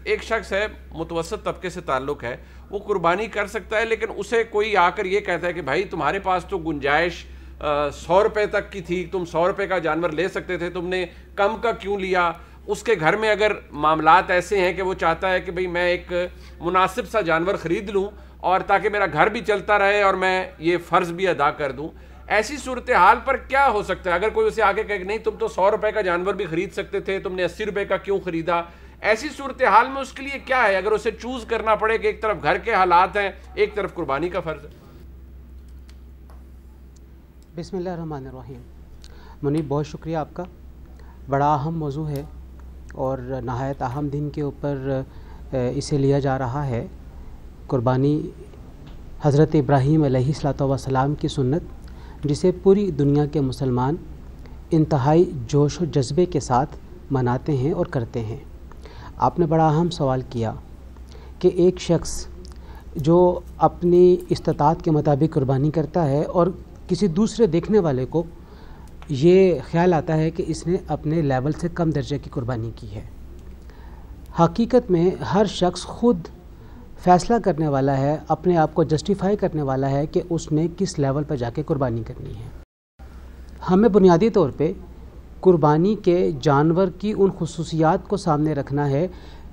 एक शख्स है मुतवसत तबके से ताल्लुक़ है, वो कुर्बानी कर सकता है, लेकिन उसे कोई आकर ये कहता है कि भाई तुम्हारे पास तो गुंजाइश 100 रुपये तक की थी, तुम 100 रुपये का जानवर ले सकते थे, तुमने कम का क्यों लिया। उसके घर में अगर मामलात ऐसे हैं कि वो चाहता है कि भाई मैं एक मुनासिब सा जानवर ख़रीद लूँ और ताकि मेरा घर भी चलता रहे और मैं ये फ़र्ज़ भी अदा कर दूँ, ऐसी सूरत हाल पर क्या हो सकता है? अगर कोई उसे आगे कहे नहीं तुम तो 100 रुपये का जानवर भी ख़रीद सकते थे, तुमने 80 रुपये का क्यों ख़रीदा, ऐसी सूरत हाल में उसके लिए क्या है? अगर उसे चूज़ करना पड़े कि एक तरफ घर के हालात हैं, एक तरफ कुर्बानी का फ़र्ज़ है। बिस्मिल्लाहिर्रहमानिर्रहीम। मुनीब, बहुत शुक्रिया आपका। बड़ा अहम मौजू है और नहायत अहम दिन के ऊपर इसे लिया जा रहा है। कुर्बानी हज़रत इब्राहीम अलैहिस्सलातु वस्सलाम की सुन्नत, जिसे पूरी दुनिया के मुसलमान इंतहाई जोश और जज्बे के साथ मनाते हैं और करते हैं। आपने बड़ा अहम सवाल किया कि एक शख्स जो अपनी इस्तिताअत के मुताबिक कुर्बानी करता है और किसी दूसरे देखने वाले को ये ख्याल आता है कि इसने अपने लेवल से कम दर्जे की कुर्बानी की है। हकीकत में हर शख्स खुद फ़ैसला करने वाला है, अपने आप को जस्टिफाई करने वाला है कि उसने किस लेवल पर जाके कुर्बानी करनी है। हमें बुनियादी तौर पे कुर्बानी के जानवर की उन खुसूसियात को सामने रखना है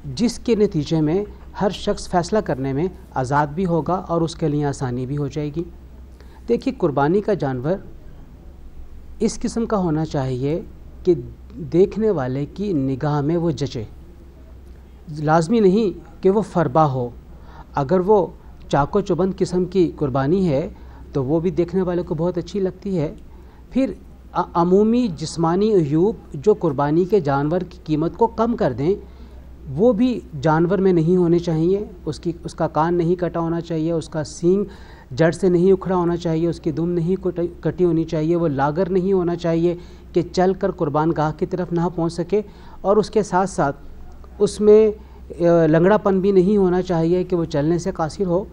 जिसके नतीजे में हर शख्स फ़ैसला करने में आज़ाद भी होगा और उसके लिए आसानी भी हो जाएगी। देखिए, कुर्बानी का जानवर इस किस्म का होना चाहिए कि देखने वाले की निगाह में वो जचे। लाजमी नहीं कि वो फरबा हो। अगर वो चाको चुबंद किस्म की कुर्बानी है तो वो भी देखने वाले को बहुत अच्छी लगती है। फिर अमूमी जिस्मानी अयूब जो कुर्बानी के जानवर की कीमत को कम कर दें, वो भी जानवर में नहीं होने चाहिए। उसका कान नहीं कटा होना चाहिए, उसका सींग जड़ से नहीं उखड़ा होना चाहिए, उसकी दुम नहीं कटी होनी चाहिए, वो लागर नहीं होना चाहिए कि चल कर कुर्बान गाह की तरफ ना पहुंच सके, और उसके साथ साथ उसमें लंगड़ापन भी नहीं होना चाहिए कि वो चलने से कासिर हो।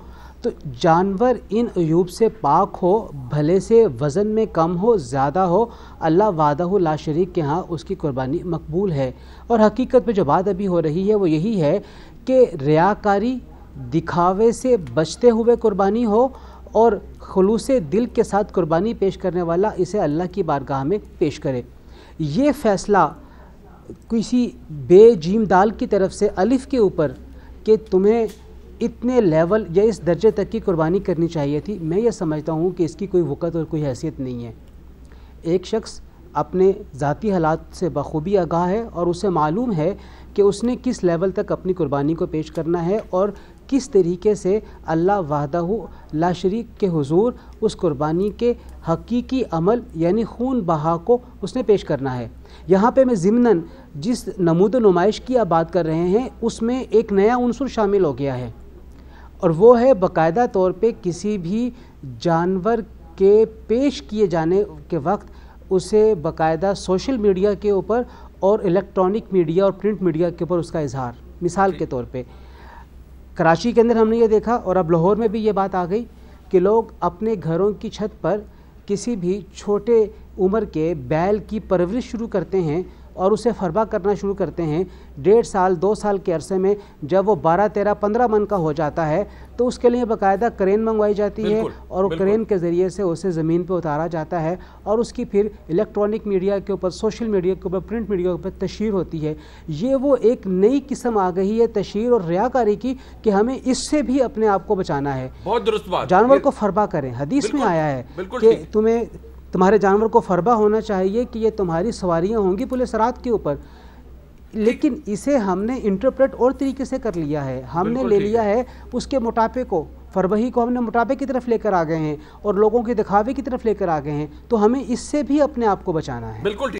तो जानवर इन अयूब से पाक हो, भले से वज़न में कम हो ज़्यादा हो, अल्लाह वादहु ला शरीक के यहाँ उसकी कुर्बानी मकबूल है। और हकीकत में जो बात अभी हो रही है वो यही है कि रियाकारी, दिखावे से बचते हुए कुर्बानी हो और खुलूसे दिल के साथ कुर्बानी पेश करने वाला इसे अल्लाह की बारगाह में पेश करे। ये फ़ैसला किसी बेजीम दाल की तरफ से अलिफ के ऊपर कि तुम्हें इतने लेवल या इस दर्जे तक की कुर्बानी करनी चाहिए थी, मैं ये समझता हूँ कि इसकी कोई वक़्त और कोई हैसियत नहीं है। एक शख्स अपने ज़ाती हालात से बखूबी आगाह है और उसे मालूम है कि उसने किस लेवल तक अपनी कुर्बानी को पेश करना है और किस तरीके से अल्लाह वहदहु ला शरीक के हुजूर उस कुर्बानी के हकीकी अमल यानी खून बहा को उसने पेश करना है। यहाँ पे मैं ज़िम्नन जिस नमूद नुमाइश की आप बात कर रहे हैं उसमें एक नया उन्सुर शामिल हो गया है, और वो है बाकायदा तौर पे किसी भी जानवर के पेश किए जाने के वक्त उसे बाकायदा सोशल मीडिया के ऊपर और इलेक्ट्रॉनिक मीडिया और प्रिंट मीडिया के ऊपर उसका इजहार। मिसाल के तौर पे कराची के अंदर हमने ये देखा और अब लाहौर में भी ये बात आ गई कि लोग अपने घरों की छत पर किसी भी छोटे उम्र के बैल की परवरिश शुरू करते हैं और उसे फरबा करना शुरू करते हैं। 1.5 साल 2 साल के अरसे में जब वो 12, 13, 15 मन का हो जाता है तो उसके लिए बाकायदा क्रेन मंगवाई जाती है और क्रेन के ज़रिए से उसे ज़मीन पे उतारा जाता है और उसकी फिर इलेक्ट्रॉनिक मीडिया के ऊपर, सोशल मीडिया के ऊपर, प्रिंट मीडिया के ऊपर तशहीर होती है। ये वो एक नई किस्म आ गई है तशहीर और रियाकारी की कि हमें इससे भी अपने आप को बचाना है। बहुत दुरुस्त बात। जानवर को फरबा करें, हदीस में आया है कि तुम्हारे जानवर को फरबा होना चाहिए कि ये तुम्हारी सवारियां होंगी पुल सिरात के ऊपर। लेकिन इसे हमने इंटरप्रेट और तरीके से कर लिया है। हमने ले लिया है उसके मोटापे को, फरबही को हमने मोटापे की तरफ लेकर आ गए हैं और लोगों के दिखावे की तरफ लेकर आ गए हैं। तो हमें इससे भी अपने आप को बचाना है। बिल्कुल।